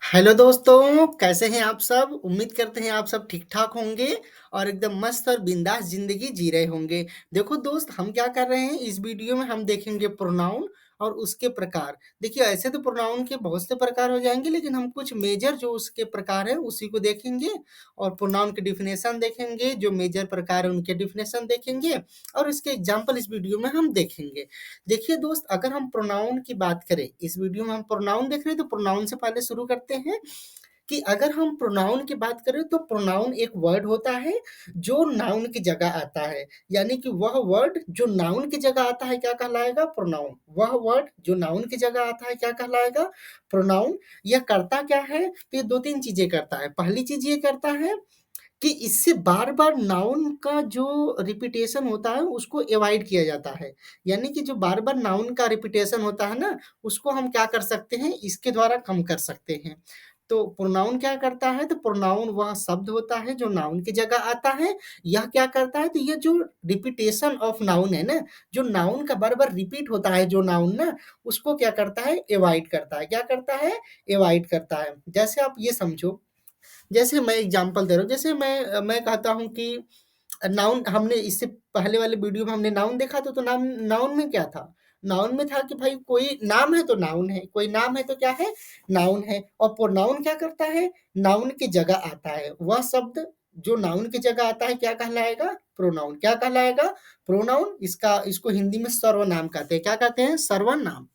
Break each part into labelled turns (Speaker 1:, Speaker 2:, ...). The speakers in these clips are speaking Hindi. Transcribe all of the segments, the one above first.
Speaker 1: हेलो दोस्तों, कैसे हैं आप सब? उम्मीद करते हैं आप सब ठीक-ठाक होंगे और एकदम मस्त और बिंदास ज़िंदगी जी रहे होंगे। देखो दोस्त, हम क्या कर रहे हैं, इस वीडियो में हम देखेंगे प्रोनाउन और उसके प्रकार। देखिए, ऐसे तो प्रोनाउन के बहुत से प्रकार हो जाएँगे, लेकिन हम कुछ मेजर जो उसके प्रकार हैं, उसी को देखेंगे और प्रोनाउन की डेफिनेशन देखेंगे, जो मेजर प्रकार हैं, उनके डेफिनेशन देखेंगे और इसके एग्ज़ाम्पल इस वीडियो में हम देखेंगे। देखिए दोस्त, अगर हम प्रोनाउन की बात करें, इस वीडियो में हम प्रोनाउन देख रहे हैं, तो प्रोनाउन से पहले शुरू करते हैं कि अगर हम प्रोनाउन की बात करें, तो प्रोनाउन एक वर्ड होता है, जो नाउन की जगह आता है। यानी कि वह वर्ड जो नाउन की जगह आता है, क्या कहलाएगा? प्रोनाउन। वह वर्ड जो नाउन की जगह आता है, क्या कहलाएगा? प्रोनाउन। यह करता क्या है? तो ये 2-3 चीज़ें करता है। पहली चीज़ ये करता है कि इससे बार-बार नाउन का जो रिपिटेशन होता है, उसको अवॉइड किया जाता है। यानी कि जो बार-बार नाउन का रिपिटेशन होता है ना, उसको हम क्या कर सकते हैं, इसके द्वारा कम कर सकते हैं। तो प्रोनाउन क्या करता है, तो प्रोनाउन वह शब्द होता है जो नाउन की जगह आता है। यह क्या करता है, तो ये जो रिपिटेशन ऑफ नाउन है ना, जो नाउन का बार-बार रिपीट होता है जो नाउन ना, उसको क्या करता है, अवॉइड करता है। क्या करता है? अवॉइड करता है। जैसे आप ये समझो, जैसे मैं एग्ज़ाम्पल दे रहा हूँ, जैसे मैं कहता हूँ कि नाउन हमने इससे पहले वाले वीडियो में हमने नाउन देखा था, तो नाम नाउन में क्या था? नाउन में था कि भाई कोई नाम है तो नाउन है, कोई नाम है तो क्या है? नाउन है। और प्रोनाउन क्या करता है? नाउन की जगह आता है। वह शब्द जो नाउन की जगह आता है, क्या कहलाएगा? प्रोनाउन। क्या कहलाएगा? प्रोनाउन। इसको हिंदी में सर्वनाम कहते हैं। क्या कहते हैं? सर्वनाम।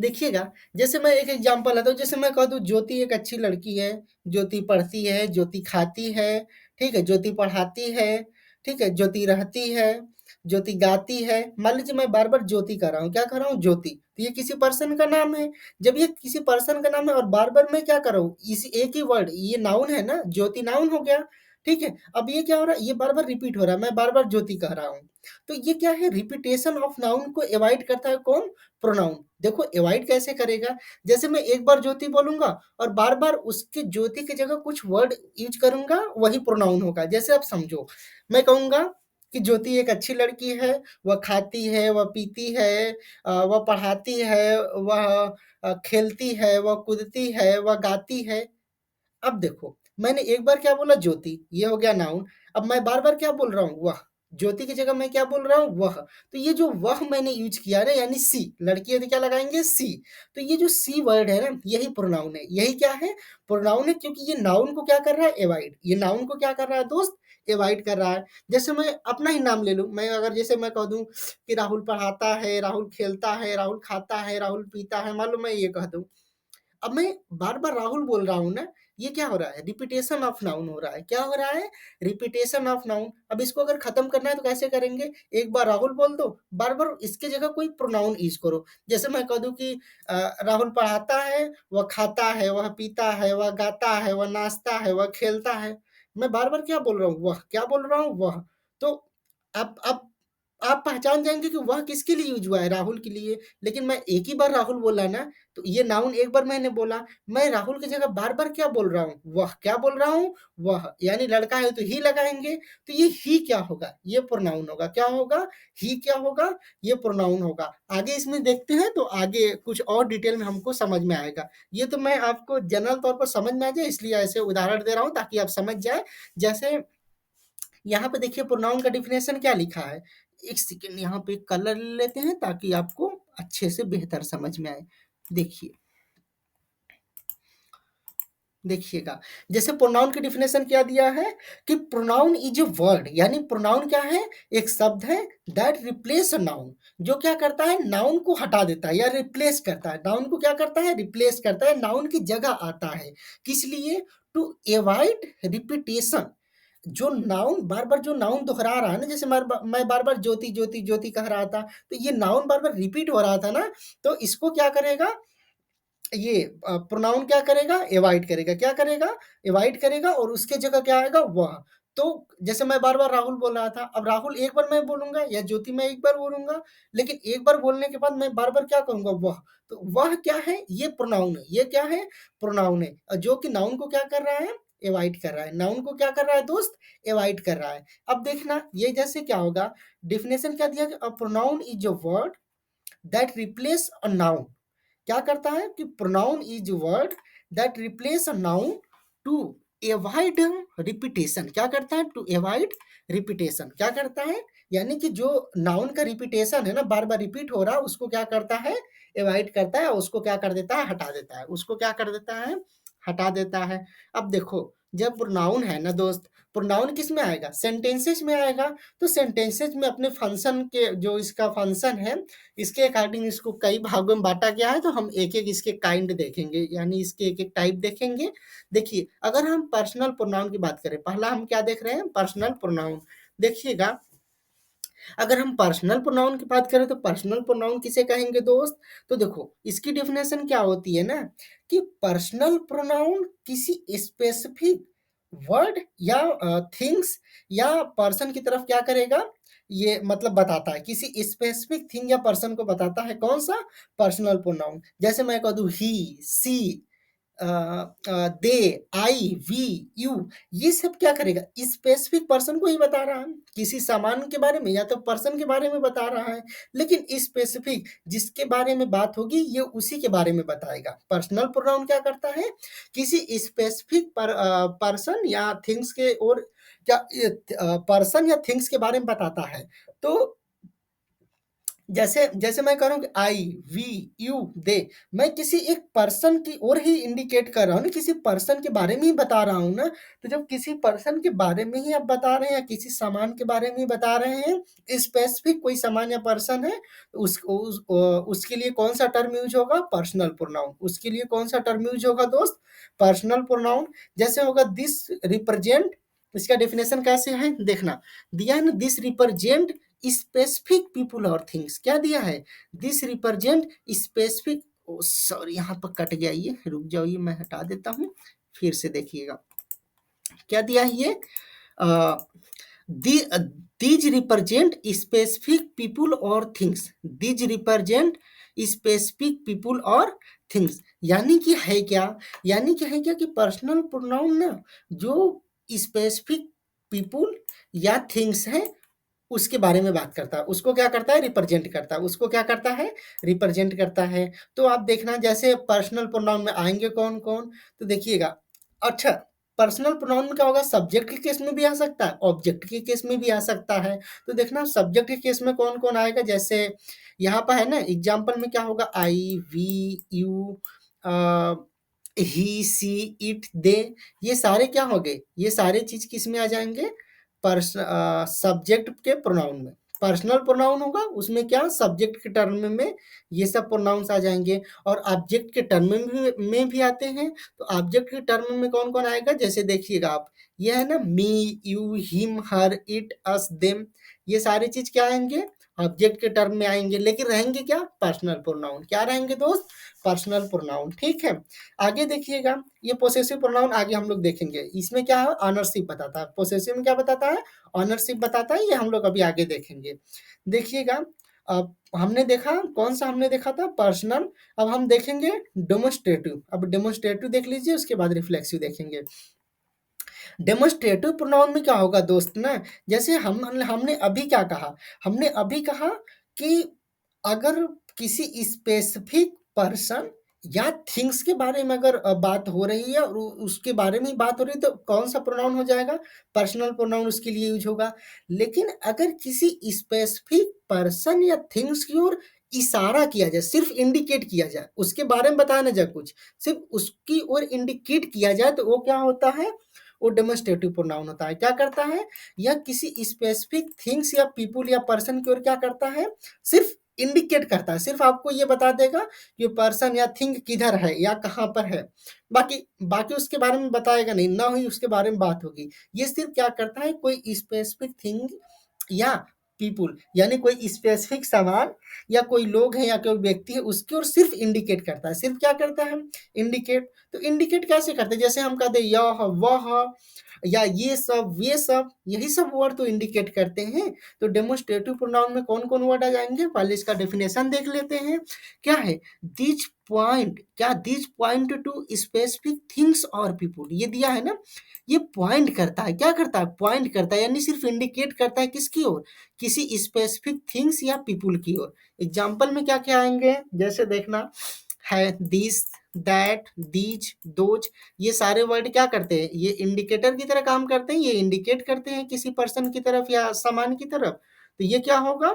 Speaker 1: देखिएगा, जैसे मैं एक एग्जांपल लेता हूँ, जैसे मैं कह दूँ ज्योति एक अच्छी लड़की है, ज्योति पढ़ती है, ज्योति खाती है, ठीक है? ज्योति पढ़ाती है, ठीक है? ज्योति रहती है, ज्योति गाती है। मान लीजिए मैं बार-बार ज्योति कर रहा हूँ, क्या कर रहा हूँ? ज्योति। तो ये किसी पर्सन का नाम है। जब ये किसी पर्सन का नाम है और बार-बार मैं क्या कर रहा हूँ? इसी एक ही वर्ड, ये नाउन है ना, ज्योति नाउन हो गया, ठीक है? अब ये क्या हो रहा है? ये बार-बार रिपीट हो रहा है, मैं बार-बार ज्योति कह रहा हूँ। तो ये क्या है? रिपिटेशन ऑफ नाउन को अवॉइड करता है कौन? प्रोनाउन। देखो अवॉइड कैसे करेगा? जैसे मैं एक बार ज्योति बोलूँगा और बार-बार उसके ज्योति की जगह कुछ वर्ड यूज़ करूँगा, वही प्रोनाउन होगा। जैसे आप समझो, मैं कहूँगा कि ज्योति एक अच्छी लड़की है, वह खाती है, वह पीती है, वह पढ़ाती है, वह खेलती है, वह कूदती है, वह गाती है। अब देखो, मैंने एक बार क्या बोला? ज्योति, ये हो गया नाउन। अब मैं बार-बार क्या बोल रहा हूँ? वह। ज्योति की जगह मैं क्या बोल रहा हूँ? वह। तो ये जो वह मैंने यूज़ किया ना, यानी सी, लड़की है तो क्या लगाएँगे? सी। तो ये जो सी वर्ड है ना, यही प्रोनाउन है। यही क्या है? प्रोनाउन है, क्योंकि ये नाउन को क्या कर रहा है? अवॉइड। ये नाउन को क्या कर रहा है दोस्त? अवॉइड कर रहा है। जैसे मैं अपना ही नाम ले लूँ, मैं अगर जैसे मैं कह दूँ कि राहुल पढ़ाता है, राहुल खेलता है, राहुल खाता है, राहुल पीता है, मान लो मैं ये कह दूँ। अब मैं बार-बार राहुल बोल रहा हूँ ना, ये क्या हो रहा है? रिपिटेशन ऑफ नाउन हो रहा है। क्या हो रहा है? Repetition of noun. अब इसको अगर खत्म करना है तो कैसे करेंगे? एक बार राहुल बोल दो, बार-बार इसकी जगह कोई प्रोनाउन यूज़ करो। जैसे मैं कह दूँ कि राहुल पढ़ाता है, वह खाता है, वह पीता है, वह गाता है, वह नाचता है, वह खेलता है। मैं बार-बार क्या बोल रहा हूँ? वह। क्या बोल रहा हूँ? वह। तो अब आप पहचान जाएँगे कि वह किसके लिए यूज़ हुआ है? राहुल के लिए। लेकिन मैं एक ही बार राहुल बोला ना, तो ये नाउन एक बार मैंने बोला, मैं राहुल की जगह बार-बार क्या बोल रहा हूँ? वह। क्या बोल रहा हूँ? वह। यानी लड़का है तो ही लगाएँगे, तो ये ही क्या होगा? ये प्रोनाउन होगा। क्या होगा? ही क्या होगा? ये प्रोनाउन होगा। आगे इसमें देखते हैं, तो आगे कुछ और डिटेल में हमको समझ में आएगा। ये तो मैं आपको जनरल तौर पर समझ में आ जाए, इसलिए ऐसे उदाहरण दे रहा हूँ ताकि आप समझ जाएँ। जैसे यहाँ पे देखिए प्रोनाउन का डेफिनेशन क्या लिखा है। एक सेकंड, यहाँ पे कलर ले लेते हैं ताकि आपको अच्छे से बेहतर समझ में आए। देखिए, देखिएगा, जैसे प्रोनाउन की डेफिनेशन क्या दिया है कि प्रोनाउन इज अ वर्ड, यानी प्रोनाउन क्या है? एक शब्द है दैट रिप्लेस अ नाउन, जो क्या करता है? नाउन को हटा देता है या रिप्लेस करता है। नाउन को क्या करता है? रिप्लेस करता है, नाउन की जगह आता है। किस लिए? To avoid repetition. जो नाउन बार-बार जो नाउन दोहरा रहा है ना, जैसे मैं बार-बार ज्योति, ज्योति, ज्योति कह रहा था, तो ये नाउन बार-बार रिपीट हो रहा था ना, तो इसको क्या करेगा? ये प्रोनाउन क्या करेगा? अवॉइड करेगा। क्या करेगा? अवॉइड करेगा और उसके जगह क्या आएगा? वह। तो जैसे मैं बार-बार राहुल बोल रहा था, अब राहुल एक बार मैं बोलूँगा या ज्योति मैं एक बार बोलूँगा, लेकिन एक बार बोलने के बाद मैं बार-बार क्या करूँगा? वह। तो वह क्या है? ये प्रोनाउन है। ये क्या है? प्रोनाउन है। जो कि नाउन को क्या कर रहा है? अवॉइड कर रहा है। नाउन को क्या कर रहा है दोस्त? अवॉइड कर रहा है। अब देखना, ये जैसे क्या होगा? डेफिनिशन क्या दिया कि a pronoun is a word that replace a noun. क्या करता है कि pronoun is word that replace a noun to avoid repetition. क्या करता है? To avoid repetition. क्या करता है? यानी कि जो नाउन का रिपीटेशन है ना, बार बार रिपीट हो रहा है, उसको क्या करता है? एवॉइड करता है, उसको क्या कर देता है? हटा देता है। उसको क्या कर देता है? हटा देता है। अब देखो, जब प्रोनाउन है ना दोस्त, प्रोनाउन किस में आएगा? सेंटेंसेस में आएगा। तो सेंटेंसेस में अपने फंक्शन के, जो इसका फंक्शन है, इसके अकॉर्डिंग इसको कई भागों में बांटा गया है। तो हम एक एक इसके काइंड देखेंगे, यानी इसके एक एक टाइप देखेंगे। देखिए, अगर हम पर्सनल प्रोनाउन की बात करें, पहला हम क्या देख रहे हैं? Personal pronoun. देखिएगा, अगर हम पर्सनल प्रोनाउन की बात करें तो पर्सनल प्रोनाउन किसे कहेंगे दोस्त? तो देखो, इसकी डेफिनेशन क्या होती है ना, कि पर्सनल प्रोनाउन किसी स्पेसिफिक वर्ड या थिंग्स या पर्सन की तरफ क्या करेगा? ये मतलब बताता है, किसी स्पेसिफिक थिंग या पर्सन को बताता है। कौन सा? Personal pronoun. जैसे मैं कह दूं ही, सी, दे, आई, वी, यू, ये सब क्या करेगा? स्पेसिफिक पर्सन को ही बता रहा है, किसी सामान के बारे में या तो पर्सन के बारे में बता रहा है। लेकिन स्पेसिफिक जिसके बारे में बात होगी, ये उसी के बारे में बताएगा। पर्सनल प्रोनाउन क्या करता है? किसी स्पेसिफिक पर्सन या थिंग्स के, और क्या पर्सन या थिंग्स के बारे में बताता है। तो जैसे जैसे मैं कह रहा हूँ कि आई, वी, यू, दे, मैं किसी एक पर्सन की ओर ही इंडिकेट कर रहा हूँ ना, किसी पर्सन के बारे में ही बता रहा हूँ ना। तो जब किसी पर्सन के बारे में ही आप बता रहे हैं या किसी सामान के बारे में ही बता रहे हैं, स्पेसिफिक कोई सामान या पर्सन है, तो उसके लिए कौन सा टर्म यूज होगा? Personal pronoun. उसके लिए कौन सा टर्म यूज होगा दोस्त? Personal pronoun. जैसे होगा दिस रिप्रेजेंट, इसका डेफिनेशन कैसे है देखना, दिया है ना, दिस रिप्रेजेंट स्पेसिफिक पीपुल और थिंग्स। क्या दिया है? दिस रिप्रेजेंट स्पेसिफिक, सॉरी यहाँ पर कट गया, ये रुक जाओ, ये मैं हटा देता हूँ, फिर से देखिएगा क्या दिया है ये। दीज रिप्रेजेंट स्पेसिफिक पीपुल और things. These represent specific people और थिंग्स, यानी कि है क्या? यानी कि है क्या कि पर्सनल प्रोनाउन ना, जो स्पेसिफिक पीपुल या थिंग्स है, उसके बारे में बात करता है, उसको क्या करता है? रिप्रेजेंट करता है। उसको क्या करता है? रिप्रेजेंट करता है। तो आप देखना, जैसे पर्सनल प्रोनाउन में आएंगे कौन कौन, तो देखिएगा। अच्छा, पर्सनल प्रोनाउन में क्या होगा? सब्जेक्ट के केस में भी आ सकता है, ऑब्जेक्ट के केस में भी आ सकता है। तो देखना, सब्जेक्ट के केस में कौन कौन आएगा। जैसे यहाँ पर है ना, एग्जाम्पल में क्या होगा? I, we, you, he, she, it, they, ये सारे क्या हो गए? ये सारे चीज किस में आ जाएंगे? सब्जेक्ट के प्रोनाउन में। पर्सनल प्रोनाउन होगा, उसमें क्या? सब्जेक्ट के टर्म में ये सब प्रोनाउंस आ जाएंगे। और ऑब्जेक्ट के टर्म में भी आते हैं। तो ऑब्जेक्ट के टर्म में कौन कौन आएगा? जैसे देखिएगा आप, ये है ना, me, you, him, her, it, us, them, ये सारी चीज क्या आएंगे? ऑब्जेक्ट के टर्म में आएंगे। लेकिन रहेंगे क्या? Personal pronoun. क्या रहेंगे दोस्त? Personal pronoun. ठीक है, आगे देखिएगा, ये पोसेसिव प्रोनाउन आगे हम लोग देखेंगे। इसमें क्या है? ऑनरशिप बताता है। पोसेसिव में क्या बताता है? ऑनरशिप बताता है। ये हम लोग अभी आगे देखेंगे। देखिएगा, अब हमने देखा, कौन सा हमने देखा था? पर्सनल। अब हम देखेंगे डेमोस्ट्रेटिव। अब डेमोस्ट्रेटिव देख लीजिए, उसके बाद रिफ्लेक्सिव देखेंगे। डेमोस्ट्रेटिव प्रोनाउन में क्या होगा दोस्त ना, जैसे हमने अभी क्या कहा? हमने अभी कहा कि अगर किसी स्पेसिफिक पर्सन या थिंग्स के बारे में अगर बात हो रही है और उसके बारे में ही बात हो रही है, तो कौन सा प्रोनाउन हो जाएगा? पर्सनल प्रोनाउन उसके लिए यूज होगा। लेकिन अगर किसी स्पेसिफिक पर्सन या थिंग्स की ओर इशारा किया जाए, सिर्फ इंडिकेट किया जाए, उसके बारे में बताया ना जाए कुछ, सिर्फ उसकी ओर इंडिकेट किया जाए, तो वो क्या होता है? वो डेमोस्ट्रेटिव प्रोनाउन होता है। क्या करता है? यह किसी स्पेसिफिक थिंग्स या पीपुल या पर्सन की ओर क्या करता है? सिर्फ इंडिकेट करता है, सिर्फ आपको ये बता देगा कि पर्सन या थिंग किधर है या कहाँ पर है। बाकी बाकी उसके बारे में बताएगा नहीं, ना ही उसके बारे में बात होगी। ये सिर्फ क्या करता है? कोई स्पेसिफिक थिंग या पीपुल, यानी कोई स्पेसिफिक सामान या कोई लोग हैं या कोई व्यक्ति है, उसकी ओर सिर्फ इंडिकेट करता है। सिर्फ क्या करता है? इंडिकेट। तो इंडिकेट कैसे करते हैं? जैसे हम कहते हैं यह, वह, या ये सब, वे सब, यही सब वर्ड तो इंडिकेट करते हैं। तो डेमोस्ट्रेटिव प्रोनाउन में कौन कौन वर्ड आ जाएंगे? पहले इसका डेफिनेशन देख लेते हैं। क्या है? दीज पॉइंट, क्या? These point two specific things और पीपुल, ये दिया है ना, ये पॉइंट करता है। क्या करता है? पॉइंट करता है, यानी सिर्फ इंडिकेट करता है किसकी ओर? किसी स्पेसिफिक थिंग्स या पीपुल की ओर। एग्जाम्पल में क्या क्या आएंगे? जैसे देखना है, दिस, दैट, दीज, दोज, ये सारे वर्ड क्या करते हैं? ये इंडिकेटर की तरह काम करते हैं, ये इंडिकेट करते हैं किसी पर्सन की तरफ या सामान की तरफ। तो ये क्या होगा?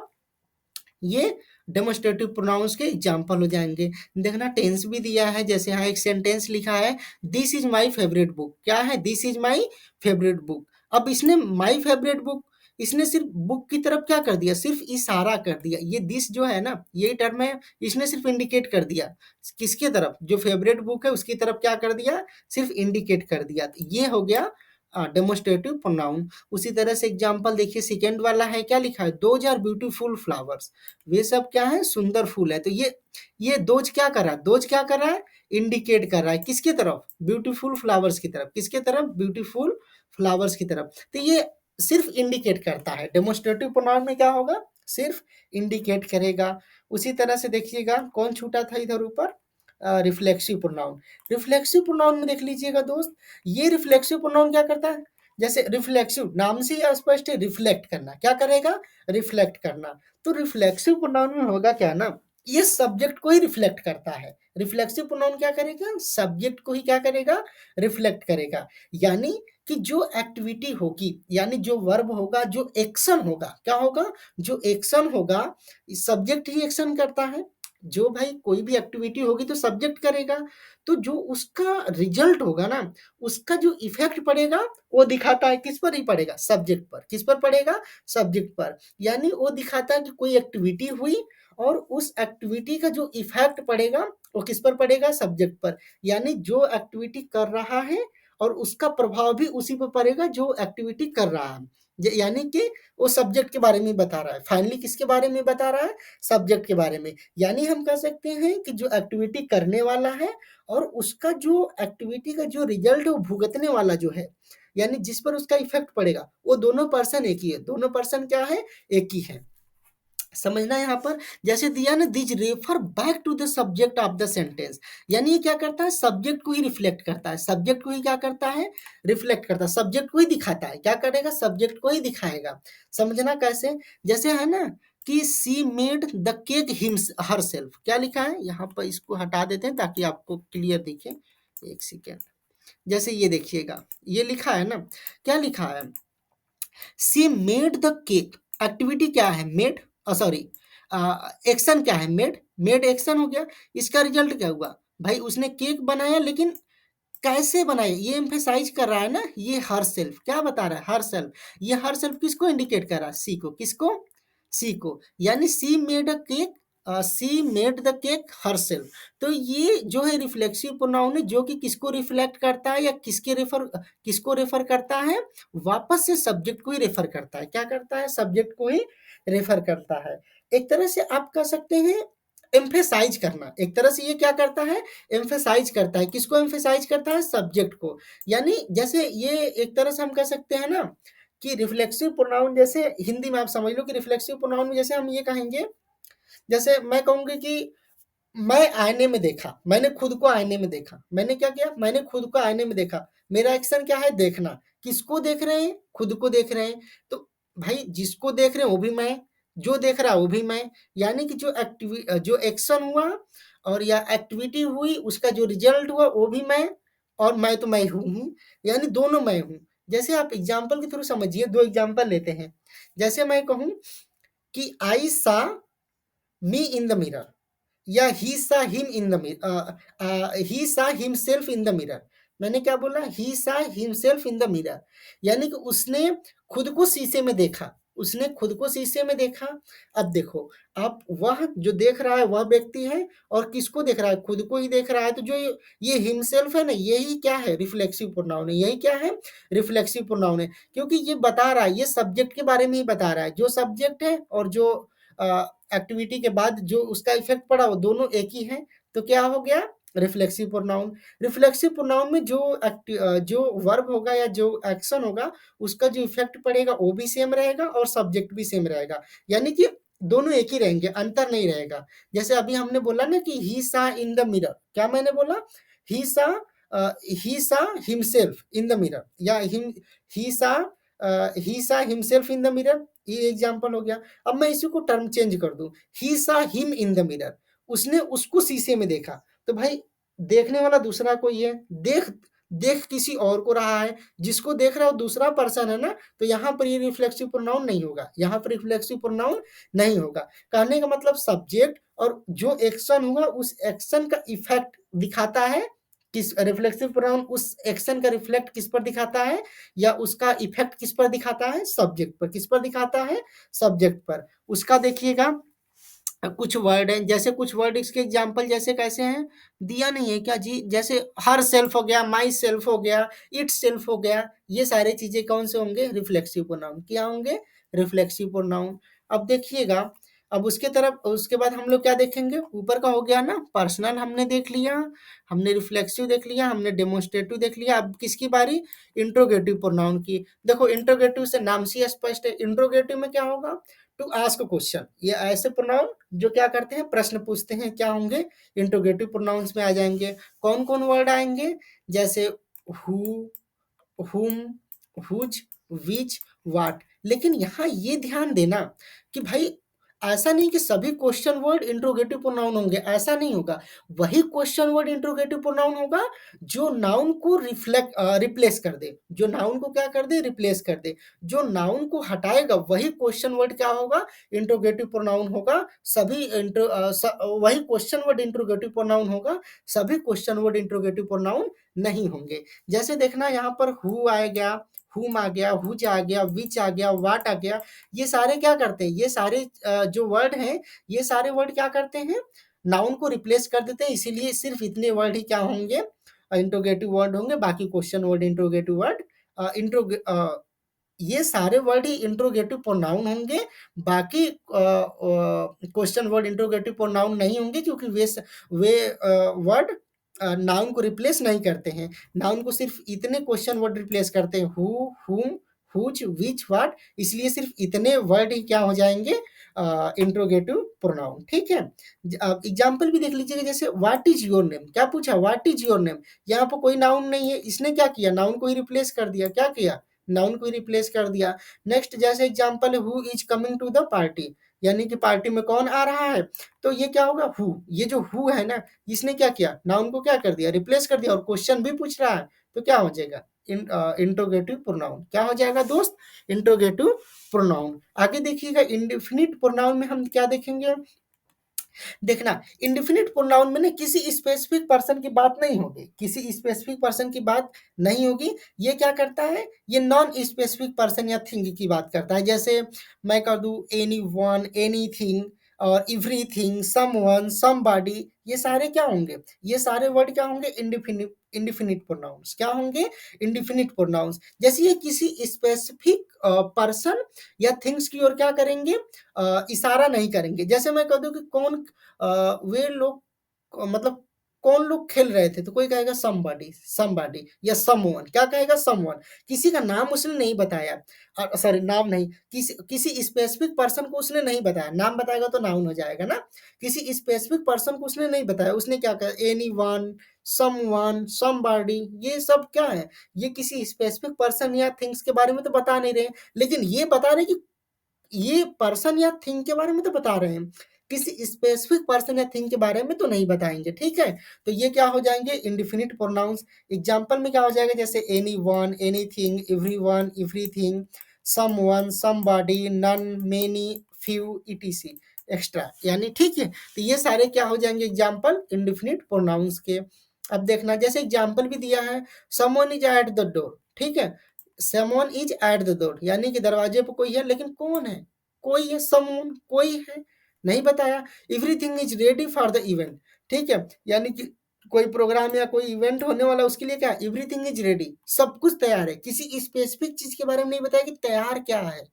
Speaker 1: ये डेमोस्ट्रेटिव प्रोनाउंस के एग्जाम्पल हो जाएंगे। देखना टेंस भी दिया है, जैसे यहाँ एक सेंटेंस लिखा है, this is my favourite book. क्या है? This is my favourite book. अब इसने माई फेवरेट बुक, इसने सिर्फ बुक की तरफ क्या कर दिया? सिर्फ इशारा कर दिया। ये दिस जो है ना, यही टर्म है, इसने सिर्फ इंडिकेट कर दिया किसके तरफ? जो फेवरेट बुक है उसकी तरफ क्या कर दिया? सिर्फ इंडिकेट कर दिया। तो ये हो गया डेमोस्ट्रेटिव प्रोनाउन। उसी तरह से एग्जाम्पल देखिए, सेकेंड वाला है, क्या लिखा है? Those are beautiful flowers. वे सब क्या है? सुंदर फूल है। तो ये दोज क्या कर रहा है? दोज क्या कर रहा है? इंडिकेट कर रहा है किसके तरफ? ब्यूटीफुल फ्लावर्स की तरफ। किसके तरफ? ब्यूटीफुल फ्लावर्स की तरफ। तो ये सिर्फ इंडिकेट करता है। डेमोस्ट्रेटिव प्रोनाउन में क्या होगा? सिर्फ इंडिकेट करेगा। उसी तरह से देखिएगा, कौन छूटा था इधर ऊपर? Reflexive pronoun. रिफ्लेक्सिव प्रोनाउन में देख लीजिएगा दोस्त, ये रिफ्लेक्सिव प्रोनाउन क्या करता है? जैसे रिफ्लेक्सिव नाम से ही स्पष्ट है, रिफ्लेक्ट करना। क्या करेगा? रिफ्लेक्ट करना। तो रिफ्लेक्सिव प्रोनाउन में होगा क्या ना, ये सब्जेक्ट को ही रिफ्लेक्ट करता है। रिफ्लेक्सिव प्रोनाउन क्या करेगा? सब्जेक्ट को ही क्या करेगा? रिफ्लेक्ट करेगा। यानी कि जो एक्टिविटी होगी, यानी जो वर्ब होगा, जो एक्शन होगा, क्या होगा? जो एक्शन होगा, सब्जेक्ट ही एक्शन करता है। जो भाई कोई भी एक्टिविटी होगी तो सब्जेक्ट करेगा, तो जो उसका रिजल्ट होगा ना, उसका जो इफेक्ट पड़ेगा वो दिखाता है किस पर? ही पड़ेगा, सब्जेक्ट पर। किस पर पड़ेगा? सब्जेक्ट पर। यानी वो दिखाता है कि कोई एक्टिविटी हुई और उस एक्टिविटी का जो इफेक्ट पड़ेगा वो किस पर पड़ेगा? सब्जेक्ट पर। यानी जो एक्टिविटी कर रहा है और उसका प्रभाव भी उसी पर पड़ेगा जो एक्टिविटी कर रहा है। यानी कि वो सब्जेक्ट के बारे में बता रहा है। फाइनली किसके बारे में बता रहा है? सब्जेक्ट के बारे में। यानी हम कह सकते हैं कि जो एक्टिविटी करने वाला है और उसका जो एक्टिविटी का जो रिजल्ट है वो भुगतने वाला जो है, यानी जिस पर उसका इफेक्ट पड़ेगा, वो दोनों पर्सन एक ही है। दोनों पर्सन क्या है? एक ही है। समझना यहाँ पर, जैसे दिया ना, this refer back to the subject of the sentence. यानी ये क्या करता है? सब्जेक्ट को ही रिफ्लेक्ट करता है। सब्जेक्ट को ही क्या करता है? रिफ्लेक्ट करता है। सब्जेक्ट को ही दिखाता है। क्या करेगा? सब्जेक्ट को ही दिखाएगा। समझना कैसे? जैसे है ना कि सी made the cake hymns her self. क्या लिखा है यहाँ पर? इसको हटा देते हैं ताकि आपको क्लियर दिखे। एक सेकेंड। जैसे ये देखिएगा, ये लिखा है ना, क्या लिखा है? सी मेड द केक। एक्टिविटी क्या है? मेड। सॉरी, एक्शन क्या है? मेड। मेड एक्शन हो गया। इसका रिजल्ट क्या हुआ? भाई उसने केक बनाया, लेकिन कैसे बनाया? ये एम्फेसाइज कर रहा है ना, ये हर सेल्फ क्या बता रहा है? Her self. ये हर सेल्फ किसको इंडिकेट कर रहा है? सी को। किसको? सी को। यानी सी made a cake, C made the cake her self. तो ये जो है रिफ्लेक्सिव प्रोनाउन है, जो कि किसको रिफ्लेक्ट करता है या किसको रेफर करता है? वापस से सब्जेक्ट को ही रेफर करता है। क्या करता है? सब्जेक्ट को ही रेफर करता है। एक तरह से आप कह सकते हैं एम्फेसाइज करना। एक तरह से ये क्या करता है? एम्फेसाइज करता है। किसको एम्फेसाइज करता है? सब्जेक्ट को। यानी जैसे ये एक तरह से हम कह सकते हैं ना कि रिफ्लेक्सिव प्रोनाउन, जैसे हिंदी में आप समझ लो कि रिफ्लेक्सिव प्रोनाउन में जैसे हम ये कहेंगे, जैसे मैं कहूंगी कि मैं आईने में देखा, मैंने खुद को आईने में देखा। मैंने क्या किया? मैंने खुद को आईने में देखा। मेरा एक्शन क्या है? देखना। किसको देख रहे हैं? खुद को देख रहे हैं। तो भाई जिसको देख रहे हैं वो भी मैं, जो देख रहा है वो भी मैं। यानी कि जो एक्शन हुआ और या एक्टिविटी हुई, उसका जो रिजल्ट हुआ वो भी मैं, और मैं तो मैं हूँ। यानी दोनों मैं हूँ। जैसे आप एग्जाम्पल के थ्रू समझिए, दो एग्जाम्पल लेते हैं। जैसे मैं कहूँ कि आई सा मी इन द मिरर, या ही सा हिम इन द ही सा हिमसेल्फ इन द मिरर। मैंने क्या बोला? ही सा हिमसेल्फ इन द मिरर। यानी कि उसने खुद को शीशे में देखा। उसने खुद को शीशे में देखा। अब देखो, आप वह जो देख रहा है वह व्यक्ति है, और किसको देख रहा है? खुद को ही देख रहा है। तो जो ये हिमसेल्फ है ना, यही क्या है? रिफ्लेक्सिव प्रोनाउन है। यही क्या है? रिफ्लेक्सिव प्रोनाउन है। क्योंकि ये बता रहा है, ये सब्जेक्ट के बारे में ही बता रहा है। जो सब्जेक्ट है और जो एक्टिविटी के बाद जो उसका इफेक्ट पड़ा, वो दोनों एक ही हैं। तो क्या हो गया? Reflexive pronoun. रिफ्लेक्सिव प्रोनाउन में जो वर्ब होगा या जो एक्शन होगा, उसका जो इफेक्ट पड़ेगा वो भी सेम रहेगा और सब्जेक्ट भी सेम रहेगा। यानी कि दोनों एक ही रहेंगे, अंतर नहीं रहेगा। जैसे अभी हमने बोला ना कि ही सा इन द मिरर। क्या मैंने बोला? ही सा ही सा हिमसेल्फ इन द मिरर, या ही सा ही सा हिमसेल्फ इन द मिरर। ये एग्जांपल हो गया। अब मैं इसी को टर्म चेंज कर दूं, ही सा हिम इन द मिरर। उसने उसको शीशे में देखा। तो भाई देखने वाला दूसरा कोई है, देख देख किसी और को रहा है, जिसको देख रहा है वो दूसरा पर्सन है ना, तो यहाँ पर ये रिफ्लेक्सिव प्रोनाउन नहीं होगा, यहाँ पर रिफ्लेक्सिव प्रोनाउन नहीं होगा। कहने का मतलब सब्जेक्ट और जो एक्शन हुआ उस एक्शन का इफेक्ट दिखाता है, किस रिफ्लेक्सिव प्रोनाउन उस एक्शन का रिफ्लेक्ट किस पर दिखाता है या उसका इफेक्ट किस पर दिखाता है, सब्जेक्ट पर। किस पर दिखाता है, सब्जेक्ट पर। उसका देखिएगा कुछ वर्ड हैं, जैसे कुछ वर्ड इसके एग्जाम्पल जैसे कैसे हैं, दिया नहीं है क्या जी, जैसे हर सेल्फ हो गया, माई सेल्फ हो गया, इट सेल्फ हो गया, ये सारे चीजें कौन से होंगे, रिफ्लेक्सिव प्रोनाउन। क्या होंगे, रिफ्लेक्सिव प्रोनाउन। अब देखिएगा, अब उसके तरफ उसके बाद हम लोग क्या देखेंगे, ऊपर का हो गया ना पर्सनल हमने देख लिया, हमने रिफ्लेक्सिव देख लिया, हमने डेमोन्स्ट्रेटिव देख लिया। अब किसकी बारी, इंट्रोगेटिव प्रोनाउन की। देखो इंट्रोगेटिव से नाम से स्पष्ट है, इंट्रोगेटिव में क्या होगा, टू आस्क क्वेश्चन। ये ऐसे प्रोनाउन जो क्या करते हैं, प्रश्न पूछते हैं, क्या होंगे, इंट्रोगेटिव प्रोनाउंस में आ जाएंगे। कौन कौन वर्ड आएंगे, जैसे हु, हुम, हुज, विच, वाट। लेकिन यहाँ ये ध्यान देना कि भाई ऐसा नहीं कि सभी क्वेश्चन वर्ड इंट्रोगेटिव प्रोनाउन होंगे, ऐसा नहीं होगा। वही क्वेश्चन वर्ड इंट्रोगेटिव प्रोनाउन होगा जो नाउन को रिप्लेस कर दे, जो नाउन को क्या कर दे, रिप्लेस कर दे। जो नाउन को हटाएगा वही क्वेश्चन वर्ड क्या होगा, इंट्रोगेटिव प्रोनाउन होगा। वही क्वेश्चन वर्ड इंट्रोगेटिव प्रोनाउन होगा, सभी क्वेश्चन वर्ड इंट्रोगेटिव प्रोनाउन नहीं होंगे। जैसे देखना यहाँ पर हु आ गया, हुम आ गया, हुज आ गया, विच आ गया, वाट आ गया। ये सारे क्या करते हैं, ये सारे जो वर्ड हैं, ये सारे वर्ड क्या करते हैं, नाउन को रिप्लेस कर देते हैं। इसीलिए सिर्फ इतने वर्ड ही क्या होंगे, इंट्रोगेटिव वर्ड होंगे। बाकी क्वेश्चन वर्ड इंट्रोगेटिव वर्ड इंट्रोगे ये सारे वर्ड ही इंट्रोगेटिव प्रोनाउन होंगे। बाकी क्वेश्चन वर्ड इंट्रोगेटिव प्रोनाउन नहीं होंगे, क्योंकि वे वर्ड नाउन को रिप्लेस नहीं करते हैं। नाउन को सिर्फ इतने क्वेश्चन वर्ड रिप्लेस करते हैं, हु, हुम, हुज, विच, व्हाट। इसलिए सिर्फ इतने वर्ड ही क्या हो जाएंगे, इंट्रोगेटिव प्रोनाउन। ठीक है, अब एग्जाम्पल भी देख लीजिएगा, जैसे व्हाट इज योर नेम। क्या पूछा, व्हाट इज योर नेम। यहाँ पर कोई नाउन नहीं है, इसने क्या किया, नाउन को ही रिप्लेस कर दिया। क्या किया, नाउन को ही रिप्लेस कर दिया। नेक्स्ट जैसे एग्जाम्पल है, who is coming to the party, यानी कि पार्टी में कौन आ रहा है। तो ये क्या होगा, हु। ये जो हु है ना, इसने क्या किया, नाउन को क्या कर दिया, रिप्लेस कर दिया, और क्वेश्चन भी पूछ रहा है, तो क्या हो जाएगा, इंट्रोगेटिव प्रोनाउन। क्या हो जाएगा दोस्त, इंट्रोगेटिव प्रोनाउन। आगे देखिएगा, इंडेफिनिट प्रोनाउन में हम क्या देखेंगे, देखना इंडेफिनिट प्रोनाउन में ना किसी स्पेसिफिक पर्सन की बात नहीं होगी, किसी स्पेसिफिक पर्सन की बात नहीं होगी। ये क्या करता है, ये नॉन स्पेसिफिक पर्सन या थिंग की बात करता है। जैसे मैं कह दूं एनी वन, एनीथिंग और एवरीथिंग, समवन, समबॉडी, ये सारे क्या होंगे, ये सारे वर्ड क्या होंगे, इंडेफिनिट इंडेफिनिट प्रोनाउंस। क्या होंगे, इंडेफिनिट प्रोनाउंस। जैसे ये किसी स्पेसिफिक पर्सन या थिंग्स की ओर क्या करेंगे, इशारा नहीं करेंगे। जैसे मैं कह दूं कि कौन वे लोग मतलब कौन लोग खेल रहे थे, तो कोई कहेगा समबॉडी, समबॉडी या समवन। क्या कहेगा, समवन। किसी का नाम उसने नहीं बताया, सॉरी नाम नहीं, किसी किसी स्पेसिफिक पर्सन को उसने नहीं बताया। नाम बताएगा तो नाउन हो जाएगा ना। किसी स्पेसिफिक पर्सन को उसने नहीं बताया, उसने क्या कहा, एनी वन, समवन, समबॉडी। ये सब क्या है, ये किसी स्पेसिफिक पर्सन या थिंग्स के बारे में तो बता नहीं रहे, लेकिन ये बता रहे कि ये पर्सन या थिंग के बारे में तो बता रहे हैं, किसी स्पेसिफिक पर्सन या थिंग के बारे में तो नहीं बताएंगे। ठीक है, तो ये क्या हो जाएंगे, इंडेफिनिट प्रोनाउंस। एग्जाम्पल में क्या हो जाएगा, जैसे any one, anything, everyone, everything, someone, somebody, none, many, few, ETC, extra, यानी। ठीक है, तो ये सारे क्या हो जाएंगे, एग्जाम्पल इंडेफिनिट प्रोनाउंस के। अब देखना, जैसे एग्जाम्पल भी दिया है, someone is at the door. ठीक है, someone is at the door, यानी कि दरवाजे पर कोई है, लेकिन कौन है, कोई है, समवन कोई है, नहीं बताया। Everything is ready for the event. ठीक है, यानी कि कोई प्रोग्राम या कोई इवेंट होने वाला, उसके लिए क्या, एवरीथिंग इज रेडी, सब कुछ तैयार है। किसी स्पेसिफिक चीज के बारे में नहीं बताया कि तैयार क्या है,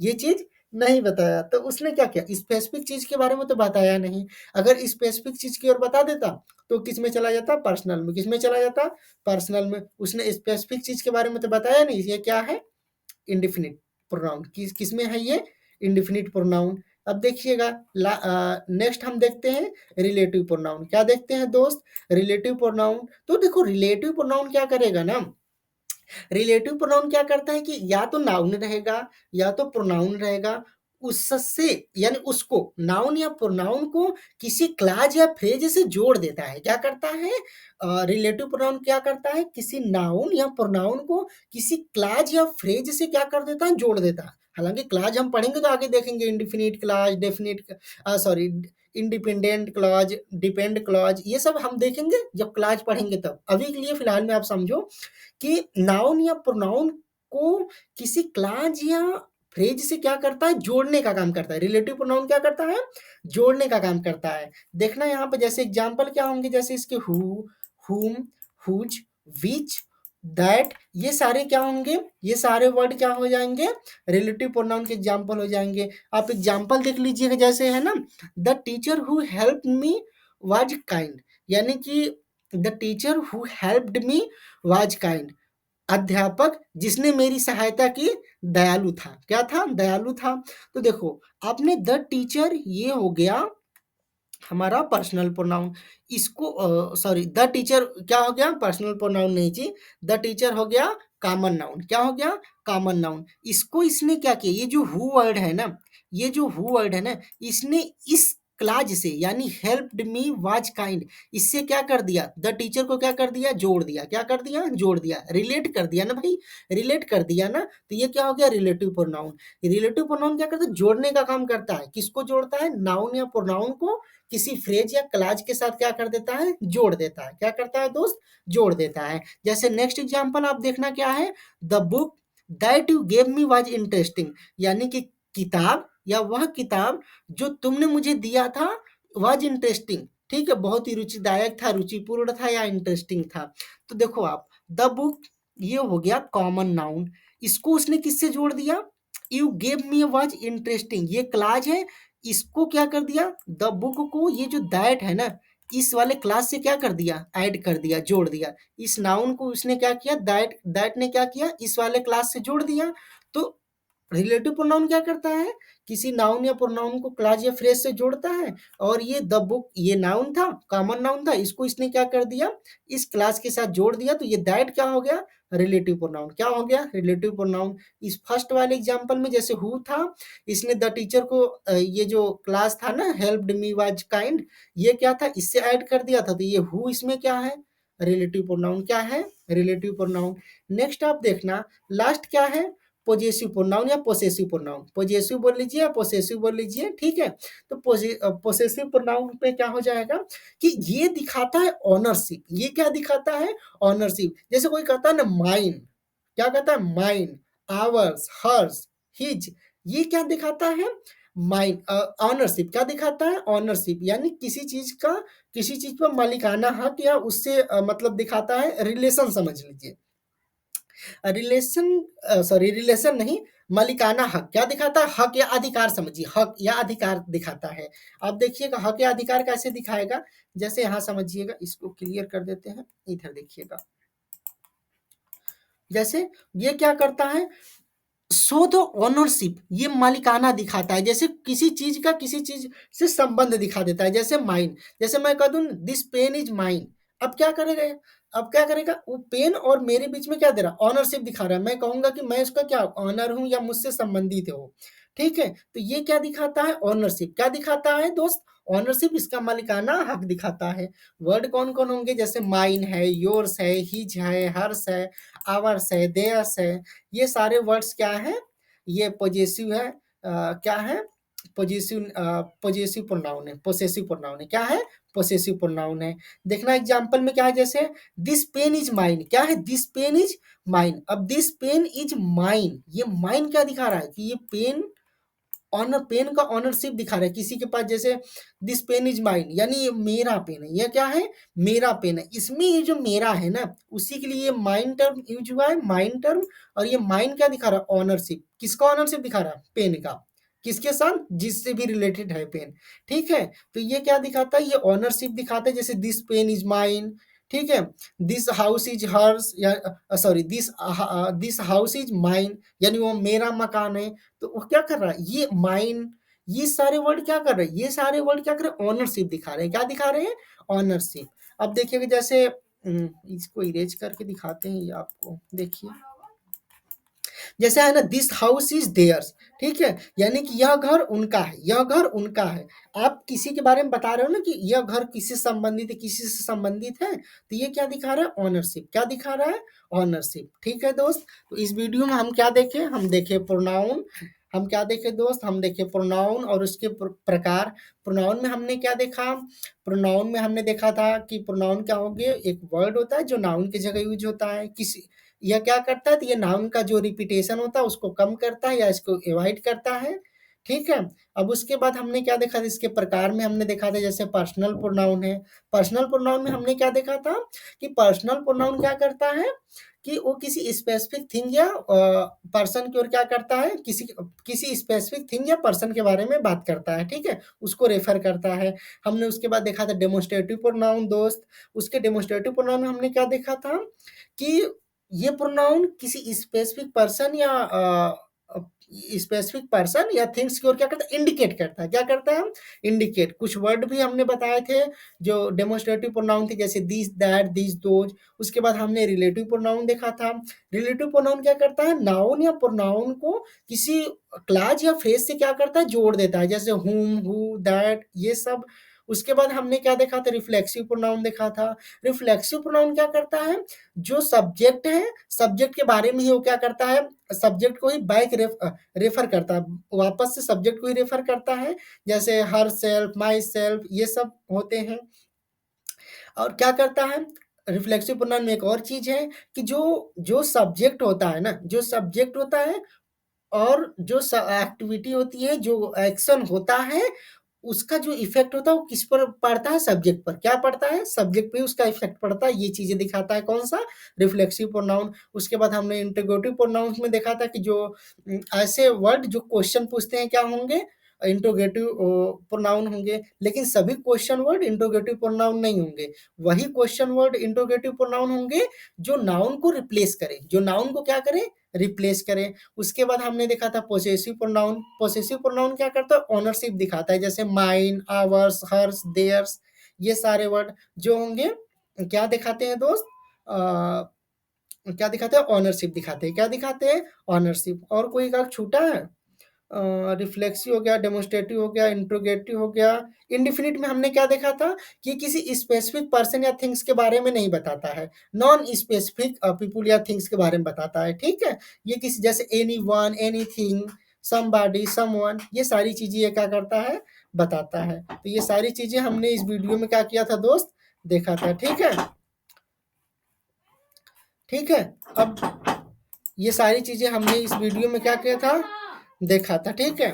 Speaker 1: ये चीज नहीं बताया। तो उसने क्या किया, स्पेसिफिक चीज के बारे में तो बताया नहीं। अगर स्पेसिफिक चीज की ओर बता देता तो किस में चला जाता, पर्सनल में। किस में चला जाता, पर्सनल में। उसने स्पेसिफिक चीज के बारे में तो बताया नहीं। ये क्या है, इंडेफिनिट प्रोनाउन। किस में है ये, इंडेफिनिट प्रोनाउन। अब देखिएगा, नेक्स्ट हम देखते हैं रिलेटिव प्रोनाउन। क्या देखते हैं दोस्त, रिलेटिव प्रोनाउन। तो देखो रिलेटिव प्रोनाउन क्या करेगा ना, रिलेटिव प्रोनाउन क्या करता है कि या तो नाउन रहेगा या तो प्रोनाउन रहेगा, उससे यानी उसको नाउन या प्रोनाउन को किसी क्लॉज या फ्रेज से जोड़ देता है। क्या करता है? रिलेटिव प्रोनाउन क्या करता है? किसी नाउन या प्रोनाउन को किसी क्लॉज या फ्रेज से क्या कर देता है? जोड़ देता है। हालांकि क्लॉज हम पढ़ेंगे तो आगे देखेंगे, indefinite clause, definite sorry independent clause, depend clause, ये सब हम देखेंगे जब क्लॉज पढ़ेंगे तब। अभी के लिए फिलहाल में आप समझो कि नाउन या प्रोनाउन को किसी क्लॉज या फ्रेज से क्या करता है? जोड़ने का काम करता है। रिलेटिव प्रोनाउन क्या करता है? जोड़ने का काम करता है। देखना यहाँ पे जैसे एग्जांपल क्या होंगे, जैसे इसके हु, हुम, हुज, विच, दैट, ये सारे क्या होंगे? ये सारे वर्ड क्या हो जाएंगे? रिलेटिव प्रोनाउन के एग्जांपल हो जाएंगे। आप एग्जांपल देख लीजिएगा, जैसे है ना, the teacher who help me was kind, यानी कि the teacher who helped me was kind, अध्यापक जिसने मेरी सहायता की दयालु था। क्या था? दयालु था। तो देखो, आपने द टीचर, ये हो गया हमारा पर्सनल प्रोनाउन। इसको सॉरी, द टीचर क्या हो गया? पर्सनल प्रोनाउन नहीं जी, द टीचर हो गया कॉमन नाउन। क्या हो गया? Common noun. इसको इसने क्या किया? ये जो हु वर्ड है ना, ये जो हु वर्ड है ना, इसने इस क्लाज से यानी हेल्प्ड मी वाज काइंड, इससे क्या कर दिया? द टीचर को क्या कर दिया? जोड़ दिया। क्या कर दिया? जोड़ दिया, रिलेट कर दिया ना भाई, रिलेट कर दिया ना। तो ये क्या हो गया? Relative pronoun. रिलेटिव प्रोनाउन क्या करता है? जोड़ने का काम करता है। किसको जोड़ता है? नाउन या प्रोनाउन को किसी फ्रेज या क्लाज के साथ क्या कर देता है? जोड़ देता है। क्या करता है दोस्त? जोड़ देता है। जैसे नेक्स्ट एग्जांपल आप देखना क्या है? The book that you gave me was interesting, यानी कि किताब या वह किताब जो तुमने मुझे दिया था वाज इंटरेस्टिंग, ठीक है, बहुत ही रुचिदायक था, रुचिपूर्ण था या इंटरेस्टिंग था। तो देखो आप, द बुक ये हो गया कॉमन नाउन, इसको उसने किससे जोड़ दिया? You gave me was interesting, ये क्लाज है, इसको क्या कर दिया? द बुक को, ये जो दैट है ना, इस वाले क्लास से क्या कर दिया? ऐड कर दिया, जोड़ दिया। इस नाउन को उसने क्या किया? दैट, दैट ने क्या किया? इस वाले क्लास से जोड़ दिया। तो रिलेटिव प्रोनाउन क्या करता है? किसी नाउन या प्रोनाउन को क्लॉज या फ्रेज से जोड़ता है। और ये द बुक, ये नाउन था, कॉमन नाउन था, इसको इसने क्या कर दिया? इस क्लास के साथ जोड़ दिया। तो ये दैट क्या हो गया? Relative pronoun. क्या हो गया? Relative pronoun. इस फर्स्ट वाले एग्जांपल में जैसे हु था, इसने द टीचर को ये जो क्लास था ना, हेल्प्ड मी वाज काइंड, ये क्या था? इससे ऐड कर दिया था। तो ये हु इसमें क्या है? Relative pronoun. क्या है? Relative pronoun. नेक्स्ट आप देखना, लास्ट क्या है? पोजेसिव प्रोनाउन या पोसेसिव प्रोनाउन। पोजेसिव बोल लीजिए या पोसेसिव बोल लीजिए, ठीक है। तो पोसेसिव प्रोनाउन पे क्या हो जाएगा कि ये दिखाता है ऑनरशिप। ये क्या दिखाता है? ऑनरशिप। जैसे कोई कहता है ना माइन, क्या कहता है? माइन, आवर्स, हर्स, हिज, ये क्या दिखाता है? Mine, ownership. क्या दिखाता है? ऑनरशिप, यानी किसी चीज का, किसी चीज पर मालिकाना हक या उससे मतलब दिखाता है, रिलेशन समझ लीजिए। रिलेशन, सॉरी रिलेशन नहीं, मालिकाना हक। क्या दिखाता है? हक या अधिकार समझिए, हक या अधिकार दिखाता है। आप देखिएगा हक या अधिकार कैसे दिखाएगा, जैसे यहाँ समझिएगा, इसको क्लियर कर देते हैं, इधर देखिएगा। जैसे ये क्या करता है? शो द ओनरशिप, ये मालिकाना दिखाता है। जैसे किसी चीज का किसी चीज से संबंध दिखा देता है। जैसे माइन, जैसे मैं कह दूं दिस पेन इज माइन, अब क्या करेगा? अब क्या करेगा? वो पेन और मेरे बीच में क्या दे रहा? ऑनरशिप दिखा रहा है। मैं कहूंगा कि मैं इसका क्या ऑनर हूं या मुझसे संबंधित हो, ठीक है। तो ये क्या दिखाता है? ऑनरशिप। क्या दिखाता है दोस्त? ऑनरशिप, इसका मालिकाना हक दिखाता है। वर्ड कौन कौन होंगे? जैसे माइन है, योर्स है, हिज है, हर्स है, आवर्स है, देयर्स है, ये सारे वर्ड्स क्या है? ये पॉजेसिव है। क्या है? पॉजेसिव, पॉजेसिव प्रोनाउन है, पोसेसिव प्रोनाउन है। क्या है? पोसेसिव प्रोनाउन है। देखना एग्जांपल में क्या है, जैसे दिस पेन इज माइन। क्या है? This pen is mine. अब दिस पेन इज माइन, ये माइन क्या दिखा रहा है? कि ये पेन, ऑनर, पेन का ऑनरशिप दिखा रहा है किसी के पास। जैसे दिस पेन इज माइन, यानी ये मेरा पेन है। ये क्या है? मेरा पेन है। इसमें ये जो मेरा है ना, उसी के लिए ये माइन टर्म यूज हुआ है, माइन टर्म। और ये माइन क्या दिखा रहा है? ऑनरशिप। किसका ऑनरशिप दिखा रहा है? पेन का। किसके साथ? जिससे भी रिलेटेड है पेन, ठीक है। तो ये क्या दिखाता है? ये ऑनरशिप दिखाता है। जैसे दिस पेन इज माइन, ठीक है। दिस हाउस इज हर्स, या sorry this house is mine, यानी वो मेरा मकान है। तो वो क्या कर रहा है? ये माइन, ये सारे वर्ड क्या कर रहे हैं? ये सारे वर्ड क्या कर रहे हैं? ऑनरशिप दिखा रहे हैं। क्या दिखा रहे हैं? ऑनरशिप। अब देखिएगा, जैसे इसको इरेज करके दिखाते हैं ये आपको, देखिए। जैसे है ना, दिस हाउस इज देयर्स, ठीक है, यानी कि यह घर उनका है, यह घर उनका है। आप किसी के बारे में बता रहे हो ना कि यह घर किससे संबंधित है, किसी से संबंधित है, तो ये क्या दिखा रहा है, ऑनरशिप। क्या दिखा रहा है, ऑनरशिप। ठीक है दोस्त, तो इस वीडियो में हम क्या देखें, हम देखें प्रोनाउन। हम क्या देखे दोस्त, हम देखे प्रोनाउन और उसके प्रकार। प्रोनाउन में हमने क्या देखा, प्रोनाउन में हमने देखा था कि प्रोनाउन क्या हो गया, एक वर्ड होता है जो नाउन की जगह यूज होता है। किसी यह क्या करता है, तो ये नाउन का जो रिपीटेशन होता है उसको कम करता है या इसको अवॉइड करता है। ठीक है, अब उसके बाद हमने क्या देखा था, इसके प्रकार में हमने देखा था जैसे पर्सनल प्रोनाउन है। पर्सनल प्रोनाउन में हमने क्या देखा था कि पर्सनल प्रोनाउन क्या करता है कि वो किसी स्पेसिफिक थिंग या पर्सन की ओर क्या करता है, किसी किसी स्पेसिफिक थिंग या पर्सन के बारे में बात करता है। ठीक है, उसको रेफर करता है। हमने उसके बाद देखा था डेमोन्स्ट्रेटिव प्रोनाउन दोस्त। उसके डेमोन्स्ट्रेटिव प्रोनाउन में हमने क्या देखा था कि ये प्रोनाउन किसी स्पेसिफिक पर्सन या स्पेसिफिक पर्सन या थिंग्स की ओर क्या करता है, इंडिकेट करता है। क्या करता है, इंडिकेट। कुछ वर्ड भी हमने बताए थे जो डेमोन्स्ट्रेटिव प्रोनाउन थे, जैसे दिस, दैट, दिस, दोज। उसके बाद हमने रिलेटिव प्रोनाउन देखा था। रिलेटिव प्रोनाउन क्या करता है, नाउन या प्रोनाउन को किसी क्लास या फ्रेज से क्या करता है, जोड़ देता है, जैसे हुम, हु, दैट, ये सब। उसके बाद हमने क्या देखा था, रिफ्लेक्सिव प्रोनाउन देखा था। रिफ्लेक्सिव प्रोनाउन क्या करता है, जो सब्जेक्ट है, सब्जेक्ट के बारे में ही वो क्या करता है, सब्जेक्ट को ही बैक रेफर करता है, वापस से सब्जेक्ट को ही रेफर करता है, जैसे हर सेल्फ, माई सेल्फ, ये सब होते हैं। और क्या करता है, रिफ्लेक्सिव प्रोनाउन में एक और चीज है कि जो जो सब्जेक्ट होता है ना, जो सब्जेक्ट होता है और जो एक्टिविटी होती है, जो एक्शन होता है, उसका जो इफेक्ट होता है वो किस पर पड़ता है, सब्जेक्ट पर। क्या पड़ता है, सब्जेक्ट पे उसका इफेक्ट पड़ता है। ये चीजें दिखाता है कौन सा, रिफ्लेक्सिव प्रोनाउन। उसके बाद हमने इंटरोगेटिव प्रोनाउंस में देखा था कि जो ऐसे वर्ड जो क्वेश्चन पूछते हैं क्या होंगे, इंटरोगेटिव प्रोनाउन होंगे। लेकिन सभी क्वेश्चन वर्ड इंटरोगेटिव प्रोनाउन नहीं होंगे। वही क्वेश्चन वर्ड इंटरोगेटिव प्रोनाउन होंगे जो नाउन को रिप्लेस करें, जो नाउन को क्या करें, रिप्लेस करें। उसके बाद हमने देखा था पोसेसिव प्रोनाउन। पोसेसिव प्रोनाउन क्या करता है, ओनरशिप दिखाता है, जैसे माइन, आवर्स, हर्स, देयर्स, ये सारे वर्ड जो होंगे क्या दिखाते हैं दोस्त, क्या दिखाते हैं, ओनरशिप दिखाते हैं। क्या दिखाते हैं, ओनरशिप। और कोई का छूटा है, रिफ्लेक्सिव हो गया, डेमोन्स्ट्रेटिव हो गया, इंट्रोगेटिव हो गया। इंडिफिनिट में हमने क्या देखा था कि किसी स्पेसिफिक पर्सन या थिंग्स के बारे में नहीं बताता है, नॉन स्पेसिफिक पीपुल या थिंग्स के बारे में बताता है। ठीक है, ये किसी जैसे any one, anything, somebody, someone, ये सारी चीजें ये क्या करता है, बताता है। तो ये सारी चीजें हमने इस वीडियो में क्या किया था दोस्त, देखा था। ठीक है, ठीक है, अब ये सारी चीजें हमने इस वीडियो में क्या किया था, देखा था। ठीक है,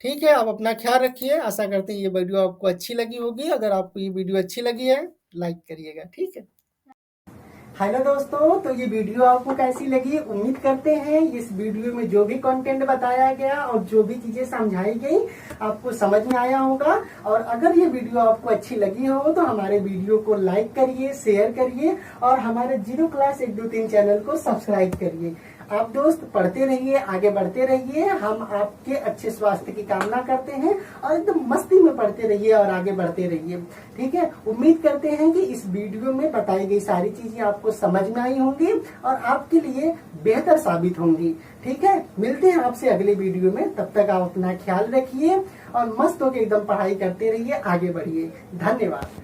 Speaker 1: ठीक है, आप अपना ख्याल रखिए। आशा करते हैं ये वीडियो आपको अच्छी लगी होगी। अगर आपको ये वीडियो अच्छी लगी है, लाइक करिएगा। ठीक है, हेलो दोस्तों, तो ये वीडियो आपको कैसी लगी, उम्मीद करते हैं इस वीडियो में जो भी कंटेंट बताया गया और जो भी चीजें समझाई गई आपको समझ में आया होगा। और अगर ये वीडियो आपको अच्छी लगी हो तो हमारे वीडियो को लाइक करिए, शेयर करिए और हमारे 0 क्लास 1 2 3 चैनल को सब्सक्राइब करिए। आप दोस्त पढ़ते रहिए, आगे बढ़ते रहिए। हम आपके अच्छे स्वास्थ्य की कामना करते हैं और एकदम मस्ती में पढ़ते रहिए और आगे बढ़ते रहिए। ठीक है, उम्मीद करते हैं कि इस वीडियो में बताई गई सारी चीजें आपको समझ में आई होंगी और आपके लिए बेहतर साबित होंगी। ठीक है, मिलते हैं आपसे अगले वीडियो में। तब तक आप अपना ख्याल रखिए और मस्त होकर एकदम पढ़ाई करते रहिए, आगे बढ़िए। धन्यवाद।